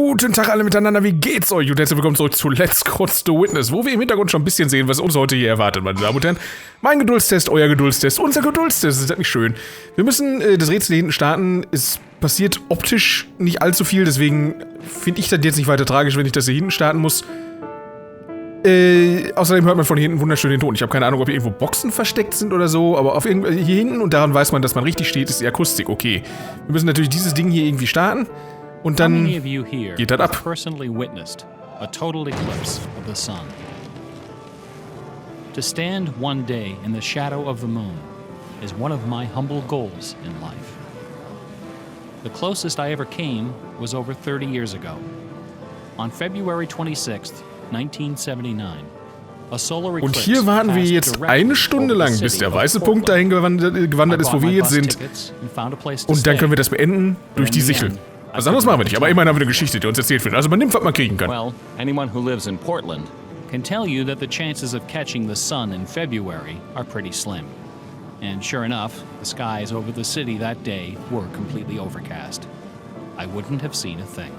Guten Tag alle miteinander, wie geht's euch? Und herzlich willkommen zurück zu Let's Cruzzz the Witness, wo wir im Hintergrund schon ein bisschen sehen, was uns heute hier erwartet, meine Damen und Herren. Mein Geduldstest, euer Geduldstest, unser Geduldstest, das ist nicht schön. Wir müssen das Rätsel hinten starten. Es passiert optisch nicht allzu viel, deswegen finde ich das jetzt nicht weiter tragisch, wenn ich das hier hinten starten muss. Außerdem hört man von hier hinten wunderschön den Ton. Ich habe keine Ahnung, ob hier irgendwo Boxen versteckt sind oder so, aber auf hier hinten, und daran weiß man, dass man richtig steht, ist die Akustik okay. Wir müssen natürlich dieses Ding hier irgendwie starten. Und dann geht das ab. Personally witnessed a total eclipse of the sun. To stand one day in the shadow of the moon is one of my humble goals in life. The closest I ever came was over 30 years ago. On February 26th, 1979. Und hier warten wir jetzt eine Stunde lang, bis der weiße Punkt dahin gewandert ist, wo wir jetzt sind. Und dann können wir das beenden durch die Sichel. Was anderes machen wir nicht, aber immerhin haben wir eine Geschichte, die uns erzählt wird. Also man nimmt, was man kriegen kann. Well, anyone who lives in Portland can tell you that the chances of catching the sun in February are pretty slim. And sure enough, the skies over the city that day were completely overcast. I wouldn't have seen a thing.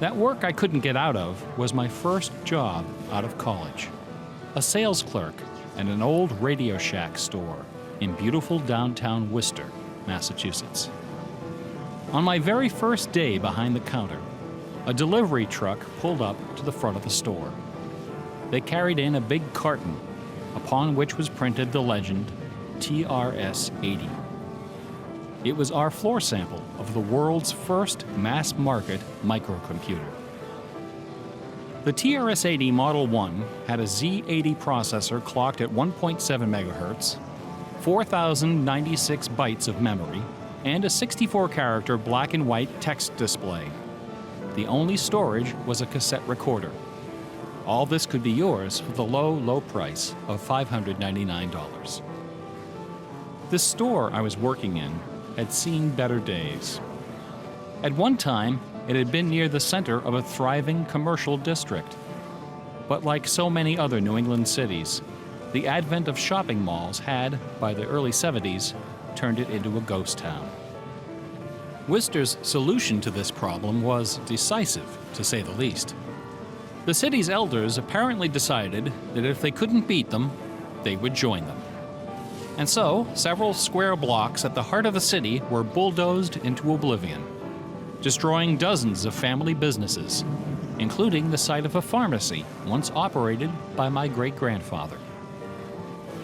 That work I couldn't get out of was my first job out of college. A sales clerk at an old Radio Shack store in beautiful downtown Worcester, Massachusetts. On my very first day behind the counter, a delivery truck pulled up to the front of the store. They carried in a big carton, upon which was printed the legend TRS-80. It was our floor sample of the world's first mass-market microcomputer. The TRS-80 Model 1 had a Z80 processor clocked at 1.7 MHz, 4,096 bytes of memory, and a 64-character black and white text display. The only storage was a cassette recorder. All this could be yours for the low, low price of $599. The store I was working in had seen better days. At one time, it had been near the center of a thriving commercial district. But like so many other New England cities, the advent of shopping malls had, by the early 70s, turned it into a ghost town. Worcester's solution to this problem was decisive, to say the least. The city's elders apparently decided that if they couldn't beat them, they would join them. And so, several square blocks at the heart of the city were bulldozed into oblivion, destroying dozens of family businesses, including the site of a pharmacy once operated by my great-grandfather.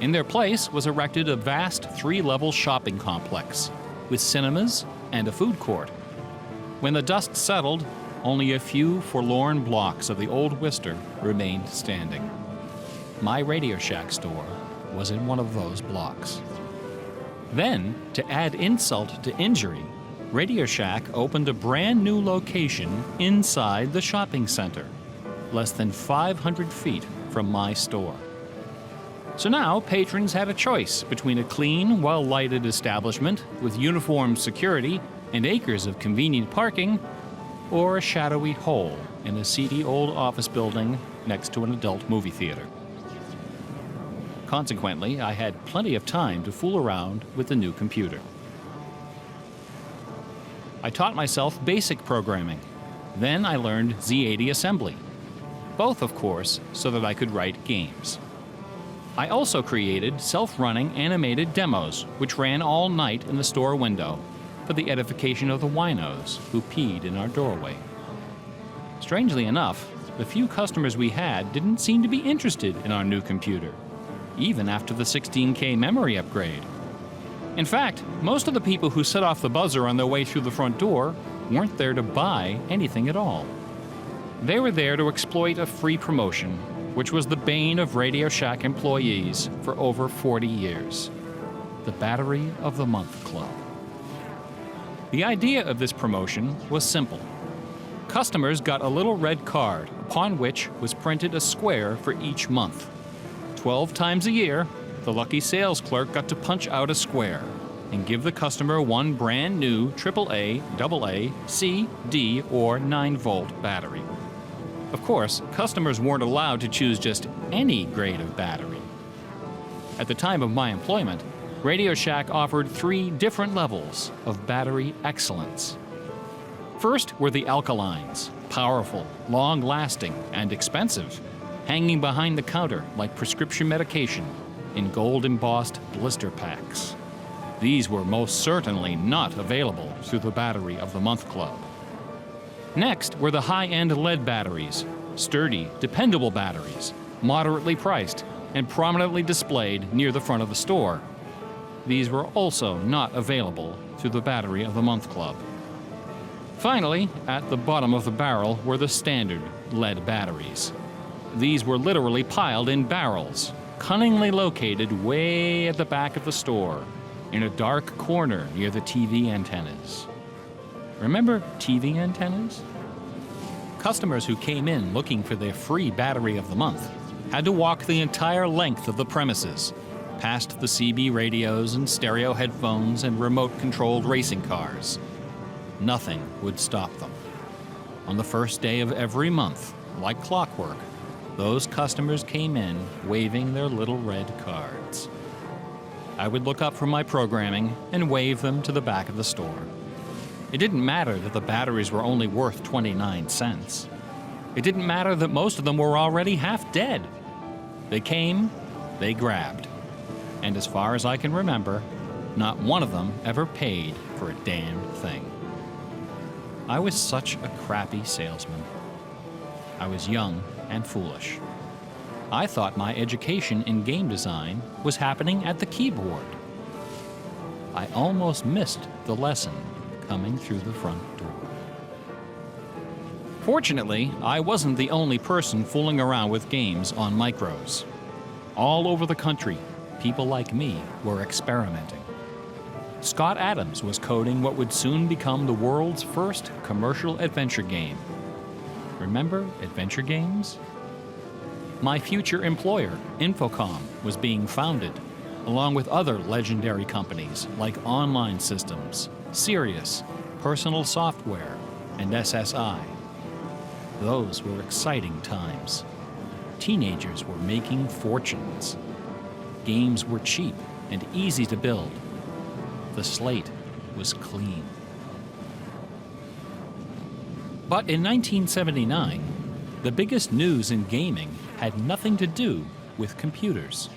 In their place was erected a vast three-level shopping complex with cinemas and a food court. When the dust settled, only a few forlorn blocks of the old Worcester remained standing. My Radio Shack store was in one of those blocks. Then, to add insult to injury, Radio Shack opened a brand new location inside the shopping center, less than 500 feet from my store. So now, patrons had a choice between a clean, well-lighted establishment with uniformed security and acres of convenient parking, or a shadowy hole in a seedy old office building next to an adult movie theater. Consequently, I had plenty of time to fool around with the new computer. I taught myself basic programming. Then I learned Z80 assembly. Both, of course, so that I could write games. I also created self-running animated demos, which ran all night in the store window for the edification of the winos who peed in our doorway. Strangely enough, the few customers we had didn't seem to be interested in our new computer, even after the 16K memory upgrade. In fact, most of the people who set off the buzzer on their way through the front door weren't there to buy anything at all. They were there to exploit a free promotion, which was the bane of Radio Shack employees for over 40 years. The Battery of the Month Club. The idea of this promotion was simple. Customers got a little red card upon which was printed a square for each month. 12 times a year, the lucky sales clerk got to punch out a square and give the customer one brand new AAA, AA, C, D, or 9-volt battery. Of course, customers weren't allowed to choose just any grade of battery. At the time of my employment, Radio Shack offered 3 different levels of battery excellence. First were the alkalines, powerful, long-lasting, and expensive, hanging behind the counter like prescription medication in gold-embossed blister packs. These were most certainly not available through the Battery of the Month Club. Next were the high-end lead batteries, sturdy, dependable batteries, moderately priced, and prominently displayed near the front of the store. These were also not available through the Battery of the Month Club. Finally, at the bottom of the barrel were the standard lead batteries. These were literally piled in barrels, cunningly located way at the back of the store, in a dark corner near the TV antennas. Remember TV antennas? Customers who came in looking for their free Battery of the Month had to walk the entire length of the premises, past the CB radios and stereo headphones and remote-controlled racing cars. Nothing would stop them. On the first day of every month, like clockwork, those customers came in waving their little red cards. I would look up from my programming and wave them to the back of the store. It didn't matter that the batteries were only worth 29 cents. It didn't matter that most of them were already half dead. They came, they grabbed. And as far as I can remember, not one of them ever paid for a damn thing. I was such a crappy salesman. I was young and foolish. I thought my education in game design was happening at the keyboard. I almost missed the lesson coming through the front door. Fortunately, I wasn't the only person fooling around with games on micros. All over the country, people like me were experimenting. Scott Adams was coding what would soon become the world's first commercial adventure game. Remember adventure games? My future employer, Infocom, was being founded, along with other legendary companies like Online Systems, Sirius, Personal Software, and SSI. Those were exciting times. Teenagers were making fortunes. Games were cheap and easy to build. The slate was clean. But in 1979, the biggest news in gaming had nothing to do with computers.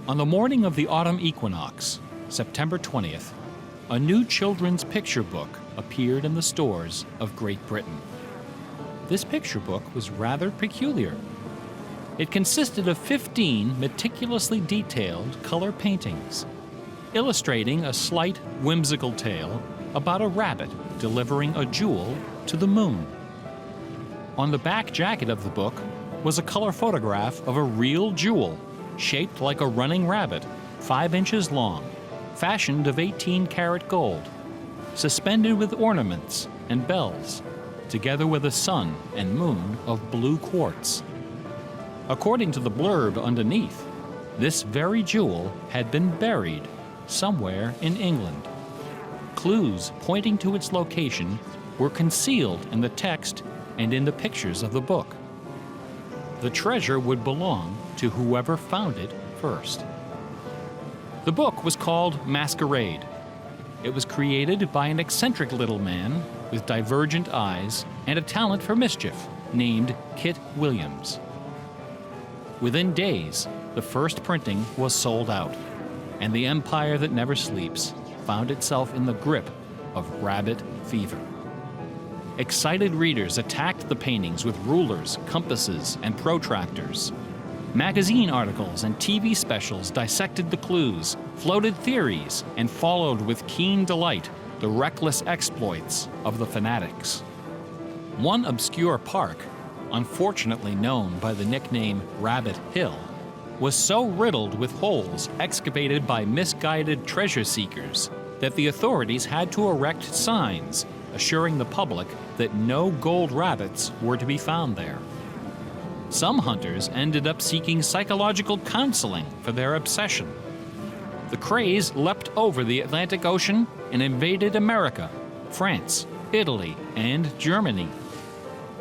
On the morning of the autumn equinox, September 20th, a new children's picture book appeared in the stores of Great Britain. This picture book was rather peculiar. It consisted of 15 meticulously detailed color paintings, illustrating a slight whimsical tale about a rabbit delivering a jewel to the moon. On the back jacket of the book was a color photograph of a real jewel, shaped like a running rabbit, 5 inches long, fashioned of 18-karat gold, suspended with ornaments and bells, together with a sun and moon of blue quartz. According to the blurb underneath, this very jewel had been buried somewhere in England. Clues pointing to its location were concealed in the text and in the pictures of the book. The treasure would belong to whoever found it first. The book was called Masquerade. It was created by an eccentric little man with divergent eyes and a talent for mischief named Kit Williams. Within days, the first printing was sold out, and the empire that never sleeps found itself in the grip of rabbit fever. Excited readers attacked the paintings with rulers, compasses, and protractors. Magazine articles and TV specials dissected the clues, floated theories, and followed with keen delight the reckless exploits of the fanatics. One obscure park, unfortunately known by the nickname Rabbit Hill, was so riddled with holes excavated by misguided treasure seekers that the authorities had to erect signs assuring the public that no gold rabbits were to be found there. Some hunters ended up seeking psychological counseling for their obsession. The craze leapt over the Atlantic Ocean and invaded America, France, Italy, and Germany.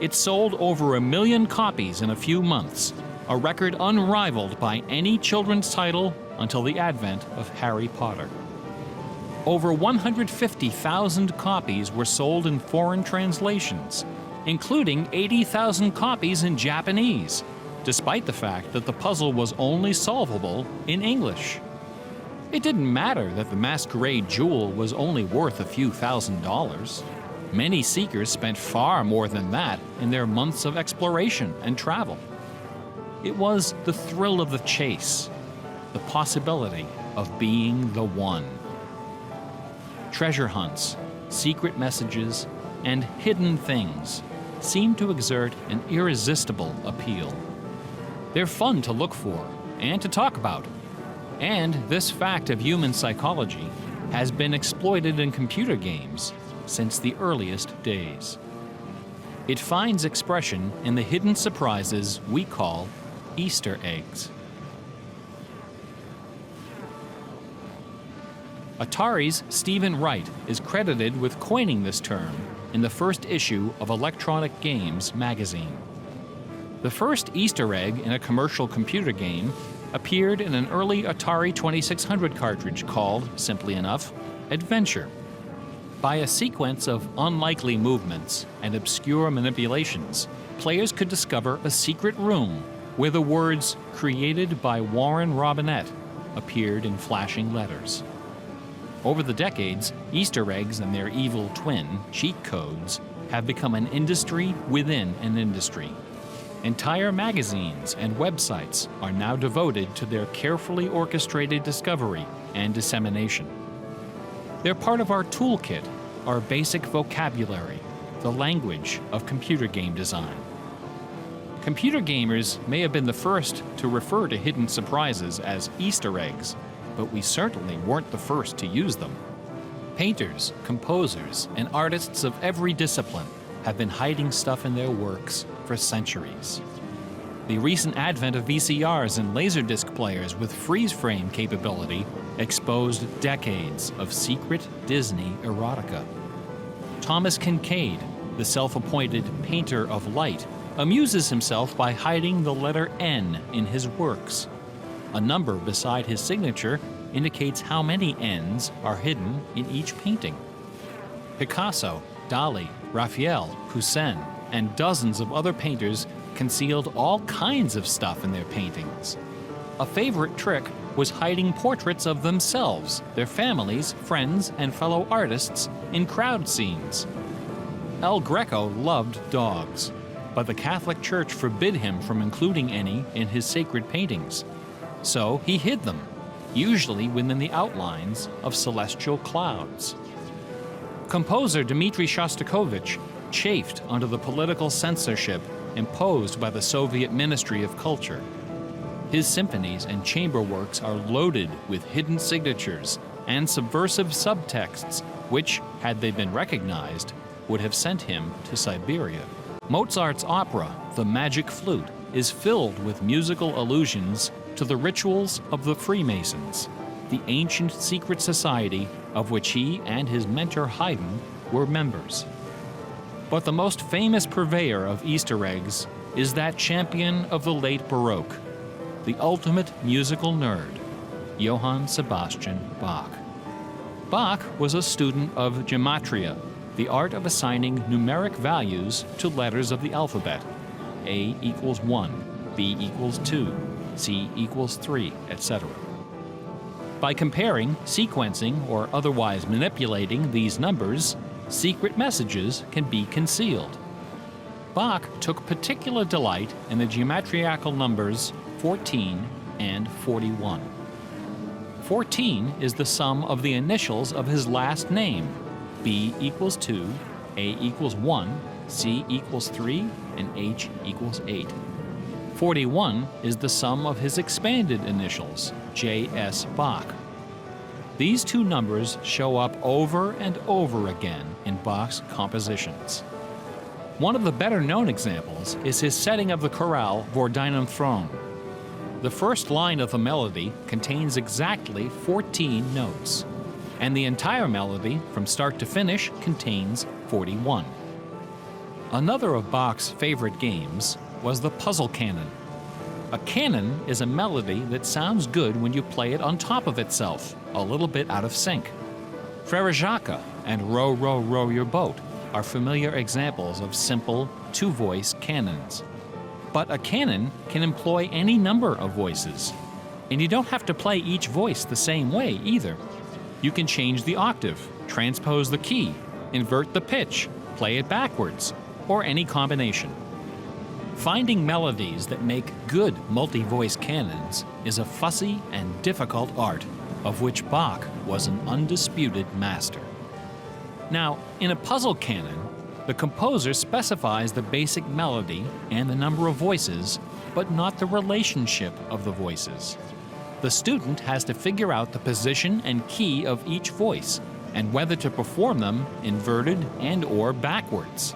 It sold over 1 million copies in a few months, a record unrivaled by any children's title until the advent of Harry Potter. Over 150,000 copies were sold in foreign translations, including 80,000 copies in Japanese, despite the fact that the puzzle was only solvable in English. It didn't matter that the masquerade jewel was only worth a few $1,000s. Many seekers spent far more than that in their months of exploration and travel. It was the thrill of the chase, the possibility of being the one. Treasure hunts, secret messages, and hidden things seem to exert an irresistible appeal. They're fun to look for and to talk about. And this fact of human psychology has been exploited in computer games since the earliest days. It finds expression in the hidden surprises we call Easter eggs. Atari's Stephen Wright is credited with coining this term in the first issue of Electronic Games magazine. The first Easter egg in a commercial computer game appeared in an early Atari 2600 cartridge called, simply enough, Adventure. By a sequence of unlikely movements and obscure manipulations, players could discover a secret room where the words "created by Warren Robinette" appeared in flashing letters. Over the decades, Easter eggs and their evil twin, cheat codes, have become an industry within an industry. Entire magazines and websites are now devoted to their carefully orchestrated discovery and dissemination. They're part of our toolkit, our basic vocabulary, the language of computer game design. Computer gamers may have been the first to refer to hidden surprises as Easter eggs, but we certainly weren't the first to use them. Painters, composers, and artists of every discipline have been hiding stuff in their works for centuries. The recent advent of VCRs and Laserdisc players with freeze-frame capability exposed decades of secret Disney erotica. Thomas Kincaid, the self-appointed painter of light, amuses himself by hiding the letter N in his works. A number beside his signature indicates how many N's are hidden in each painting. Picasso, Dali, Raphael, Poussin, and dozens of other painters concealed all kinds of stuff in their paintings. A favorite trick was hiding portraits of themselves, their families, friends, and fellow artists in crowd scenes. El Greco loved dogs, but the Catholic Church forbid him from including any in his sacred paintings. So he hid them, usually within the outlines of celestial clouds. Composer Dmitri Shostakovich chafed under the political censorship imposed by the Soviet Ministry of Culture. His symphonies and chamber works are loaded with hidden signatures and subversive subtexts which, had they been recognized, would have sent him to Siberia. Mozart's opera, The Magic Flute, is filled with musical allusions to the rituals of the Freemasons, the ancient secret society of which he and his mentor Haydn were members. But the most famous purveyor of Easter eggs is that champion of the late Baroque, the ultimate musical nerd, Johann Sebastian Bach. Bach was a student of gematria, the art of assigning numeric values to letters of the alphabet. A equals 1, B equals 2, C equals 3, etc. By comparing, sequencing, or otherwise manipulating these numbers, secret messages can be concealed. Bach took particular delight in the geometrical numbers 14 and 41. 14 is the sum of the initials of his last name. B equals 2, A equals 1, C equals 3, and H equals 8. 41 is the sum of his expanded initials, J.S. Bach. These two numbers show up over and over again in Bach's compositions. One of the better-known examples is his setting of the chorale Vor deinem Thron. The first line of the melody contains exactly 14 notes, and the entire melody, from start to finish, contains 41. Another of Bach's favorite games was the puzzle canon. A canon is a melody that sounds good when you play it on top of itself, a little bit out of sync. Frere Jacques and Row, Row, Row Your Boat are familiar examples of simple, two-voice canons. But a canon can employ any number of voices. And you don't have to play each voice the same way either. You can change the octave, transpose the key, invert the pitch, play it backwards, or any combination. Finding melodies that make good multi-voice canons is a fussy and difficult art, of which Bach was an undisputed master. Now, in a puzzle canon, the composer specifies the basic melody and the number of voices, but not the relationship of the voices. The student has to figure out the position and key of each voice, and whether to perform them inverted and/or backwards.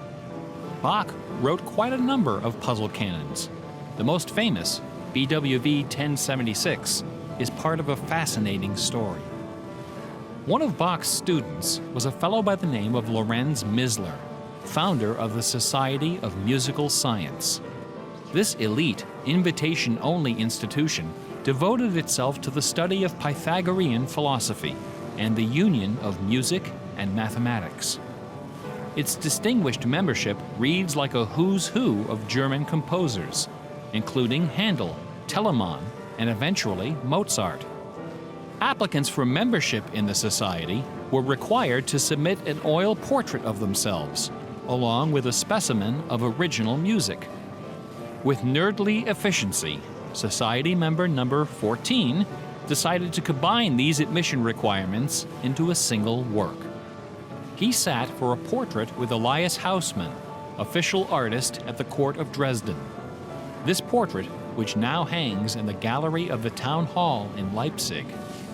Bach wrote quite a number of puzzle canons. The most famous, BWV 1076, is part of a fascinating story. One of Bach's students was a fellow by the name of Lorenz Misler, founder of the Society of Musical Science. This elite, invitation-only institution devoted itself to the study of Pythagorean philosophy and the union of music and mathematics. Its distinguished membership reads like a who's who of German composers, including Handel, Telemann, and eventually Mozart. Applicants for membership in the society were required to submit an oil portrait of themselves, along with a specimen of original music. With nerdly efficiency, Society member number 14 decided to combine these admission requirements into a single work. He sat for a portrait with Elias Haussmann, official artist at the court of Dresden. This portrait, which now hangs in the gallery of the town hall in Leipzig,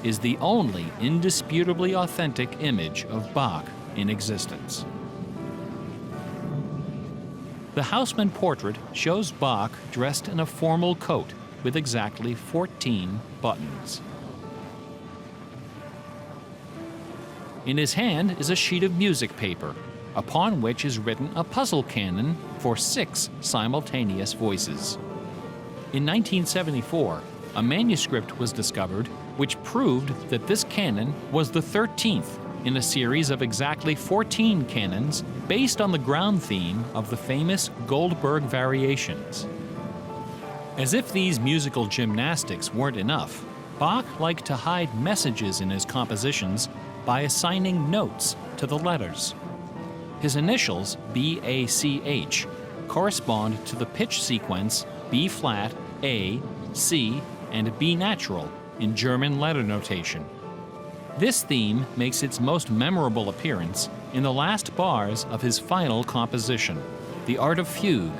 is the only indisputably authentic image of Bach in existence. The Haussmann portrait shows Bach dressed in a formal coat with exactly 14 buttons. In his hand is a sheet of music paper, upon which is written a puzzle canon for 6 simultaneous voices. In 1974, a manuscript was discovered which proved that this canon was the 13th in a series of exactly 14 canons based on the ground theme of the famous Goldberg variations. As if these musical gymnastics weren't enough, Bach liked to hide messages in his compositions by assigning notes to the letters. His initials, B-A-C-H, correspond to the pitch sequence B-flat, A, C, and B natural in German letter notation. This theme makes its most memorable appearance in the last bars of his final composition, The Art of Fugue,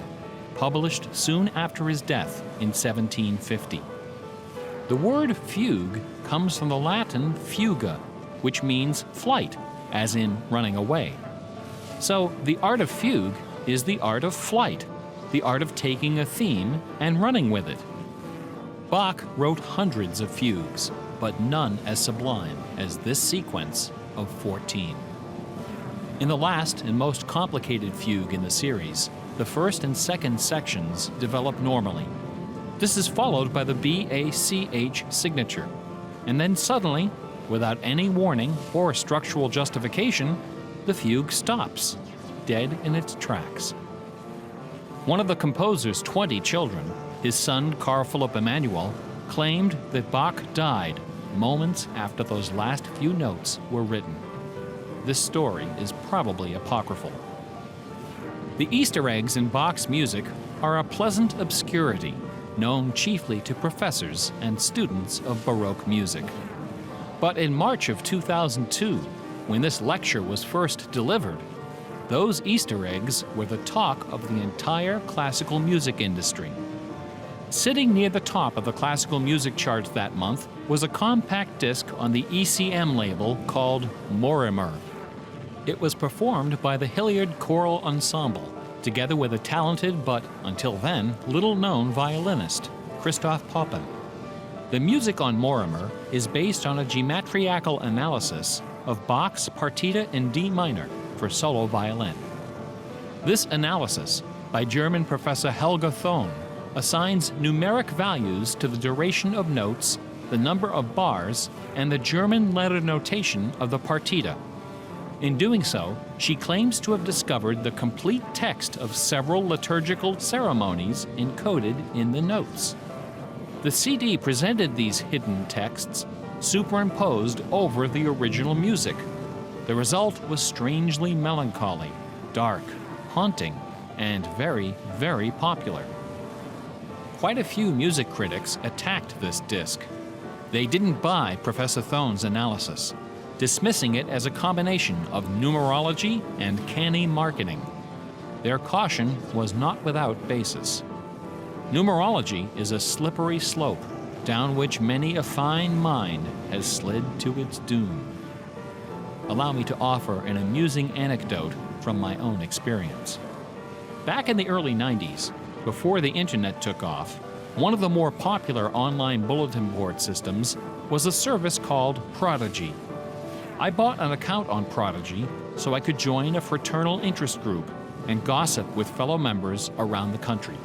published soon after his death in 1750. The word fugue comes from the Latin fuga, which means flight, as in running away. So the art of fugue is the art of flight, the art of taking a theme and running with it. Bach wrote hundreds of fugues, but none as sublime as this sequence of 14. In the last and most complicated fugue in the series, the first and second sections develop normally. This is followed by the B-A-C-H signature, and then suddenly, without any warning or structural justification, the fugue stops, dead in its tracks. One of the composer's 20 children, his son Carl Philipp Emanuel, claimed that Bach died moments after those last few notes were written. This story is probably apocryphal. The Easter eggs in Bach's music are a pleasant obscurity, known chiefly to professors and students of Baroque music. But in March of 2002, when this lecture was first delivered, those Easter eggs were the talk of the entire classical music industry. Sitting near the top of the classical music charts that month was a compact disc on the ECM label called Mortimer. It was performed by the Hilliard Choral Ensemble, together with a talented but, until then, little-known violinist, Christoph Poppen. The music on Mortimer is based on a geometrical analysis of Bach's Partita in D minor for solo violin. This analysis, by German professor Helga Thon, assigns numeric values to the duration of notes, the number of bars, and the German letter notation of the partita, In doing so, she claims to have discovered the complete text of several liturgical ceremonies encoded in the notes. The CD presented these hidden texts superimposed over the original music. The result was strangely melancholy, dark, haunting, and very, very popular. Quite a few music critics attacked this disc. They didn't buy Professor Thone's analysis, dismissing it as a combination of numerology and canny marketing. Their caution was not without basis. Numerology is a slippery slope down which many a fine mind has slid to its doom. Allow me to offer an amusing anecdote from my own experience. Back in the early 90s, before the internet took off, one of the more popular online bulletin board systems was a service called Prodigy. I bought an account on Prodigy so I could join a fraternal interest group and gossip with fellow members around the country.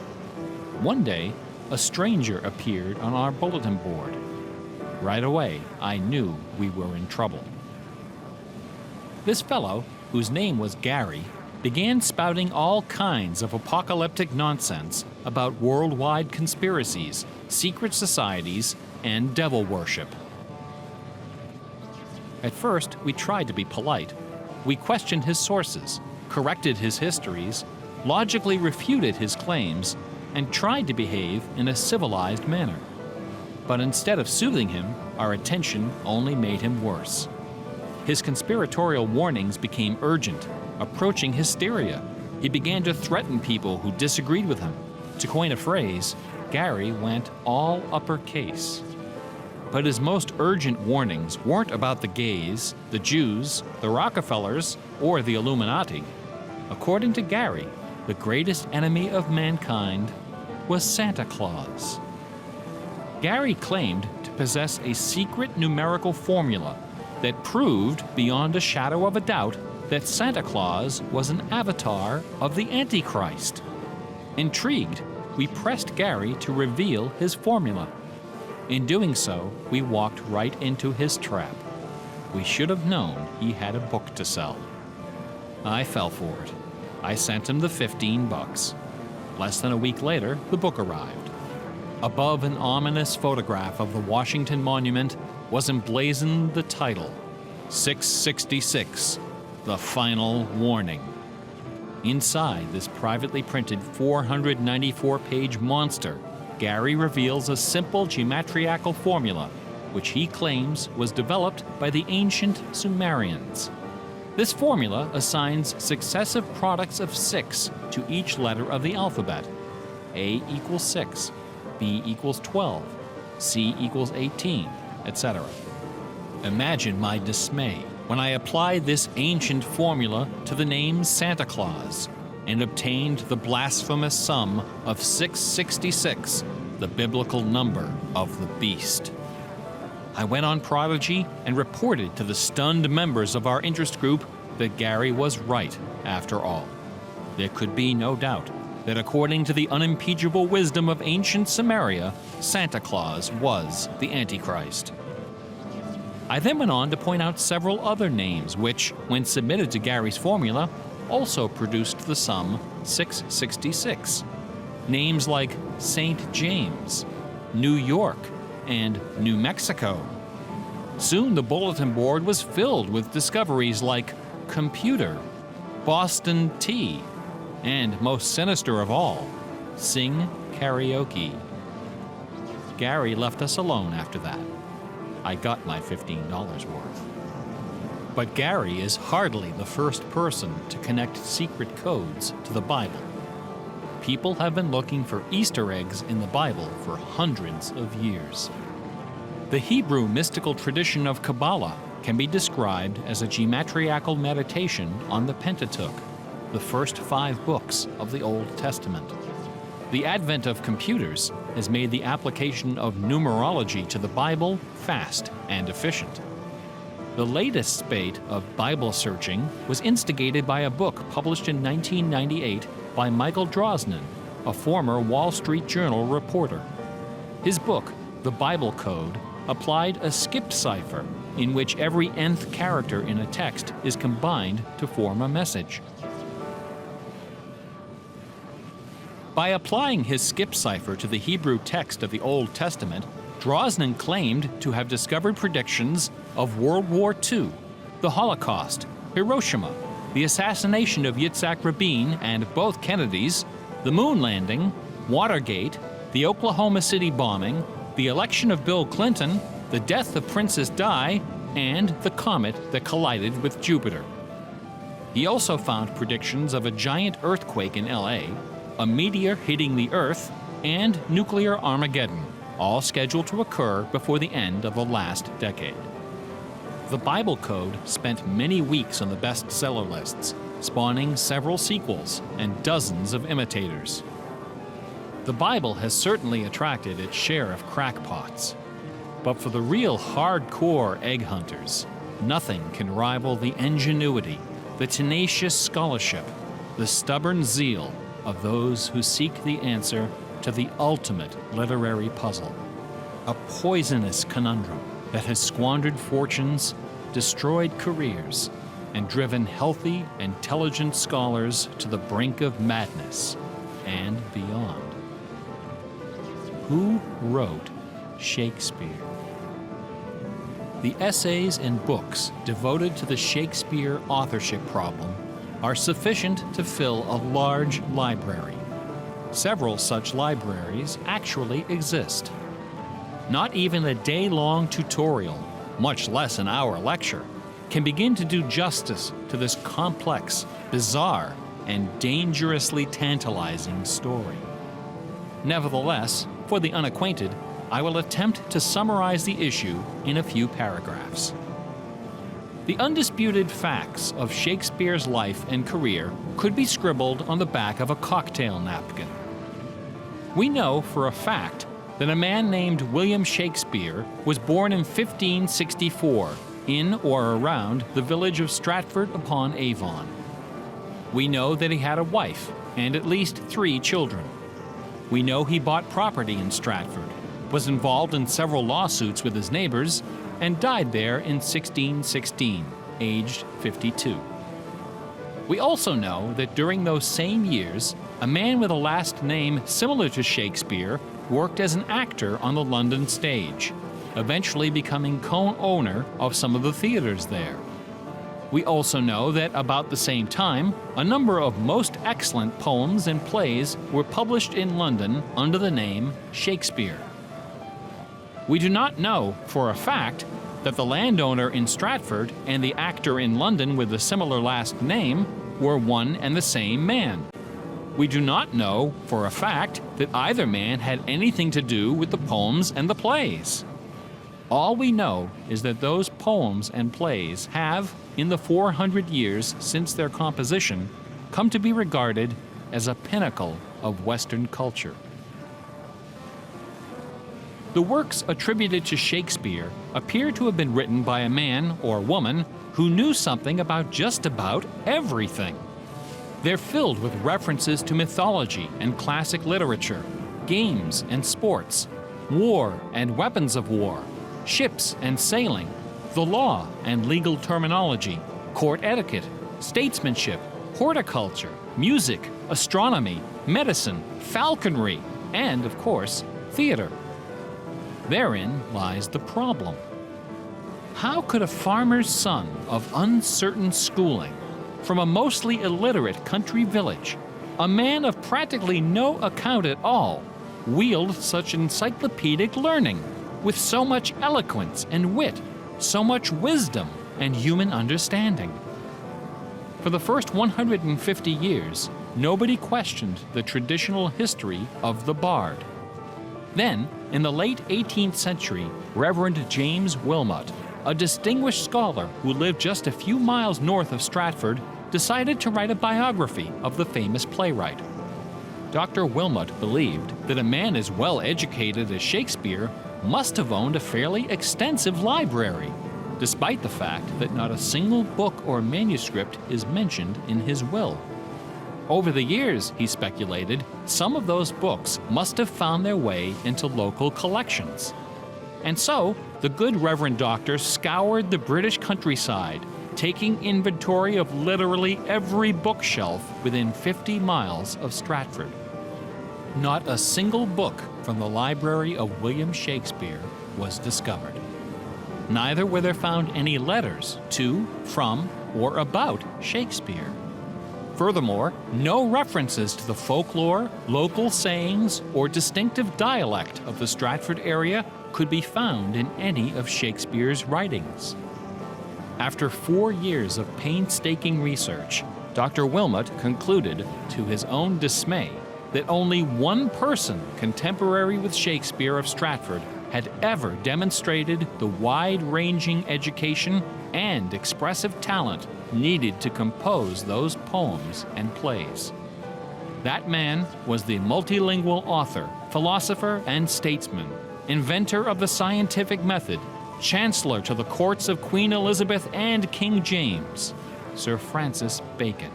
One day, a stranger appeared on our bulletin board. Right away, I knew we were in trouble. This fellow, whose name was Gary, began spouting all kinds of apocalyptic nonsense about worldwide conspiracies, secret societies, and devil worship. At first, we tried to be polite. We questioned his sources, corrected his histories, logically refuted his claims, and tried to behave in a civilized manner. But instead of soothing him, our attention only made him worse. His conspiratorial warnings became urgent, approaching hysteria. He began to threaten people who disagreed with him. To coin a phrase, Gary went all uppercase. But his most urgent warnings weren't about the gays, the Jews, the Rockefellers, or the Illuminati. According to Gary, the greatest enemy of mankind was Santa Claus. Gary claimed to possess a secret numerical formula that proved beyond a shadow of a doubt that Santa Claus was an avatar of the Antichrist. Intrigued, we pressed Gary to reveal his formula. In doing so, we walked right into his trap. We should have known he had a book to sell. I fell for it. I sent him the $15. Less than a week later, the book arrived. Above an ominous photograph of the Washington Monument was emblazoned the title, 666, The Final Warning. Inside this privately printed 494-page monster, Gary reveals a simple geometrical formula, which he claims was developed by the ancient Sumerians. This formula assigns successive products of 6 to each letter of the alphabet. A equals 6, B equals 12, C equals 18, etc. Imagine my dismay when I applied this ancient formula to the name Santa Claus and obtained the blasphemous sum of 666, the biblical number of the beast. I went on Prodigy and reported to the stunned members of our interest group that Gary was right after all. There could be no doubt that according to the unimpeachable wisdom of ancient Samaria, Santa Claus was the Antichrist. I then went on to point out several other names which, when submitted to Gary's formula, also produced the sum 666. Names like St. James, New York, and New Mexico. Soon the bulletin board was filled with discoveries like computer, Boston tea, and most sinister of all, sing karaoke. Gary left us alone after that. I got my $15 worth. But Gary is hardly the first person to connect secret codes to the Bible. People have been looking for Easter eggs in the Bible for hundreds of years. The Hebrew mystical tradition of Kabbalah can be described as a geometrical meditation on the Pentateuch, the first 5 books of the Old Testament. The advent of computers has made the application of numerology to the Bible fast and efficient. The latest spate of Bible searching was instigated by a book published in 1998 by Michael Drosnin, a former Wall Street Journal reporter. His book, The Bible Code, applied a skip cipher, in which every nth character in a text is combined to form a message. By applying his skip cipher to the Hebrew text of the Old Testament, Drosnin claimed to have discovered predictions of World War II, the Holocaust, Hiroshima, the assassination of Yitzhak Rabin and both Kennedys, the moon landing, Watergate, the Oklahoma City bombing, the election of Bill Clinton, the death of Princess Di, and the comet that collided with Jupiter. He also found predictions of a giant earthquake in LA, a meteor hitting the Earth, and nuclear Armageddon, all scheduled to occur before the end of the last decade. The Bible Code spent many weeks on the bestseller lists, spawning several sequels and dozens of imitators. The Bible has certainly attracted its share of crackpots. But for the real hardcore egg hunters, nothing can rival the ingenuity, the tenacious scholarship, the stubborn zeal of those who seek the answer to the ultimate literary puzzle. A poisonous conundrum that has squandered fortunes, destroyed careers, and driven healthy, intelligent scholars to the brink of madness and beyond. Who wrote Shakespeare? The essays and books devoted to the Shakespeare authorship problem are sufficient to fill a large library. Several such libraries actually exist. Not even a day-long tutorial, much less an hour lecture, can begin to do justice to this complex, bizarre, and dangerously tantalizing story. Nevertheless, for the unacquainted, I will attempt to summarize the issue in a few paragraphs. The undisputed facts of Shakespeare's life and career could be scribbled on the back of a cocktail napkin. We know for a fact that a man named William Shakespeare was born in 1564 in or around the village of Stratford-upon-Avon. We know that he had a wife and at least 3 children. We know he bought property in Stratford, was involved in several lawsuits with his neighbors, and died there in 1616, aged 52. We also know that during those same years, a man with a last name similar to Shakespeare worked as an actor on the London stage, eventually becoming co-owner of some of the theaters there. We also know that about the same time, a number of most excellent poems and plays were published in London under the name Shakespeare. We do not know for a fact that the landowner in Stratford and the actor in London with a similar last name were one and the same man. We do not know for a fact that either man had anything to do with the poems and the plays. All we know is that those poems and plays have, in the 400 years since their composition, come to be regarded as a pinnacle of Western culture. The works attributed to Shakespeare appear to have been written by a man or woman who knew something about just about everything. They're filled with references to mythology and classic literature, games and sports, war and weapons of war, ships and sailing, the law and legal terminology, court etiquette, statesmanship, horticulture, music, astronomy, medicine, falconry, and, of course, theater. Therein lies the problem. How could a farmer's son of uncertain schooling, from a mostly illiterate country village, a man of practically no account at all, wield such encyclopedic learning, with so much eloquence and wit, so much wisdom and human understanding? For the first 150 years, nobody questioned the traditional history of the bard. Then, in the late 18th century, Reverend James Wilmot, a distinguished scholar who lived just a few miles north of Stratford, decided to write a biography of the famous playwright. Dr. Wilmot believed that a man as well educated as Shakespeare must have owned a fairly extensive library, despite the fact that not a single book or manuscript is mentioned in his will. Over the years, he speculated, some of those books must have found their way into local collections. And so, the good Reverend Doctor scoured the British countryside, taking inventory of literally every bookshelf within 50 miles of Stratford. Not a single book from the library of William Shakespeare was discovered. Neither were there found any letters to, from, or about Shakespeare. Furthermore, no references to the folklore, local sayings, or distinctive dialect of the Stratford area could be found in any of Shakespeare's writings. After 4 years of painstaking research, Dr. Wilmot concluded, to his own dismay, that only one person contemporary with Shakespeare of Stratford had ever demonstrated the wide-ranging education and expressive talent needed to compose those poems and plays. That man was the multilingual author, philosopher, and statesman, inventor of the scientific method, chancellor to the courts of Queen Elizabeth and King James, Sir Francis Bacon.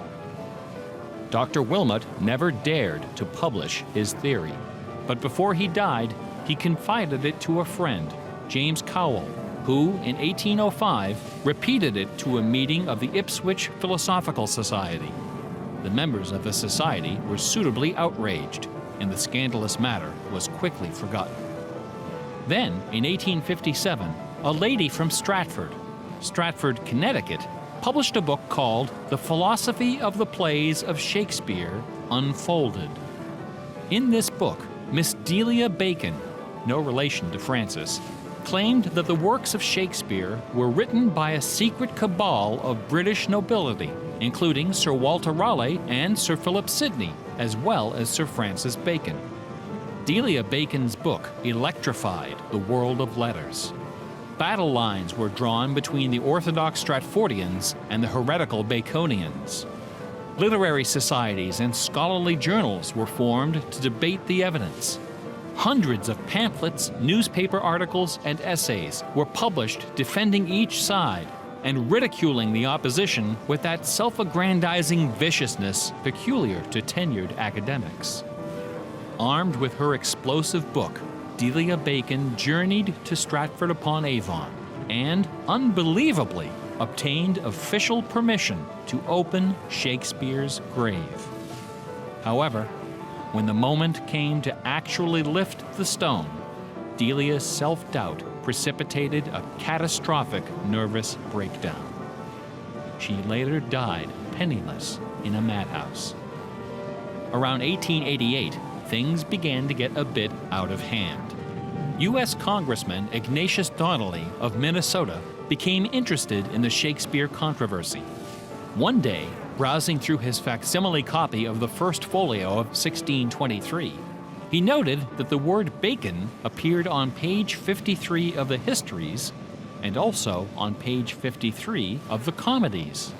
Dr. Wilmot never dared to publish his theory, but before he died, he confided it to a friend, James Cowell, who, in 1805, repeated it to a meeting of the Ipswich Philosophical Society. The members of the society were suitably outraged, and the scandalous matter was quickly forgotten. Then, in 1857, a lady from Stratford, Connecticut, published a book called The Philosophy of the Plays of Shakespeare Unfolded. In this book, Miss Delia Bacon, no relation to Francis, claimed that the works of Shakespeare were written by a secret cabal of British nobility, including Sir Walter Raleigh and Sir Philip Sidney, as well as Sir Francis Bacon. Delia Bacon's book electrified the world of letters. Battle lines were drawn between the orthodox Stratfordians and the heretical Baconians. Literary societies and scholarly journals were formed to debate the evidence. Hundreds of pamphlets, newspaper articles, and essays were published defending each side and ridiculing the opposition with that self-aggrandizing viciousness peculiar to tenured academics. Armed with her explosive book, Delia Bacon journeyed to Stratford-upon-Avon and, unbelievably, obtained official permission to open Shakespeare's grave. However, when the moment came to actually lift the stone, Delia's self-doubt precipitated a catastrophic nervous breakdown. She later died penniless in a madhouse. Around 1888, things began to get a bit out of hand. U.S. Congressman Ignatius Donnelly of Minnesota became interested in the Shakespeare controversy. One day, browsing through his facsimile copy of the First Folio of 1623, he noted that the word bacon appeared on page 53 of the Histories and also on page 53 of the Comedies.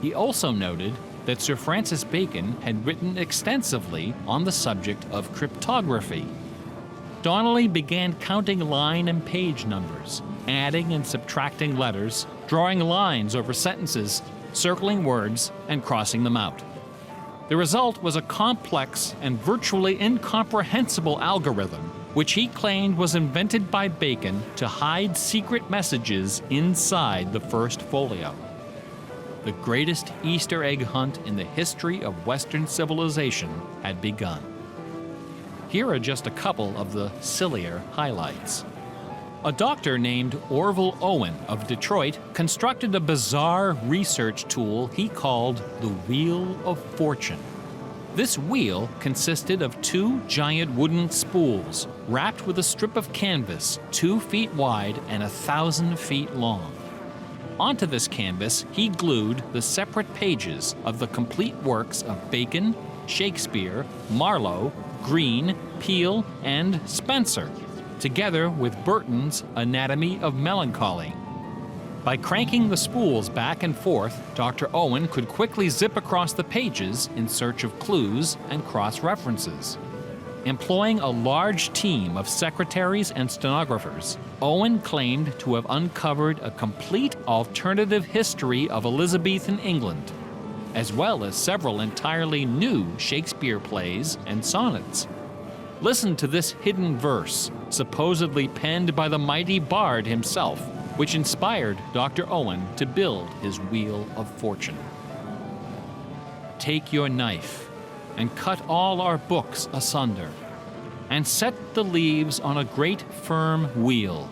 He also noted that Sir Francis Bacon had written extensively on the subject of cryptography. Donnelly began counting line and page numbers, adding and subtracting letters, drawing lines over sentences, circling words, and crossing them out. The result was a complex and virtually incomprehensible algorithm, which he claimed was invented by Bacon to hide secret messages inside the First Folio. The greatest Easter egg hunt in the history of Western civilization had begun. Here are just a couple of the sillier highlights. A doctor named Orville Owen of Detroit constructed a bizarre research tool he called the Wheel of Fortune. This wheel consisted of 2 giant wooden spools wrapped with a strip of canvas 2 feet wide and 1,000 feet long. Onto this canvas, he glued the separate pages of the complete works of Bacon, Shakespeare, Marlowe, Greene, Peele, and Spenser, together with Burton's Anatomy of Melancholy. By cranking the spools back and forth, Dr. Owen could quickly zip across the pages in search of clues and cross-references. Employing a large team of secretaries and stenographers, Owen claimed to have uncovered a complete alternative history of Elizabethan England, as well as several entirely new Shakespeare plays and sonnets. Listen to this hidden verse, supposedly penned by the mighty bard himself, which inspired Dr. Owen to build his Wheel of Fortune. Take your knife and cut all our books asunder, and set the leaves on a great firm wheel,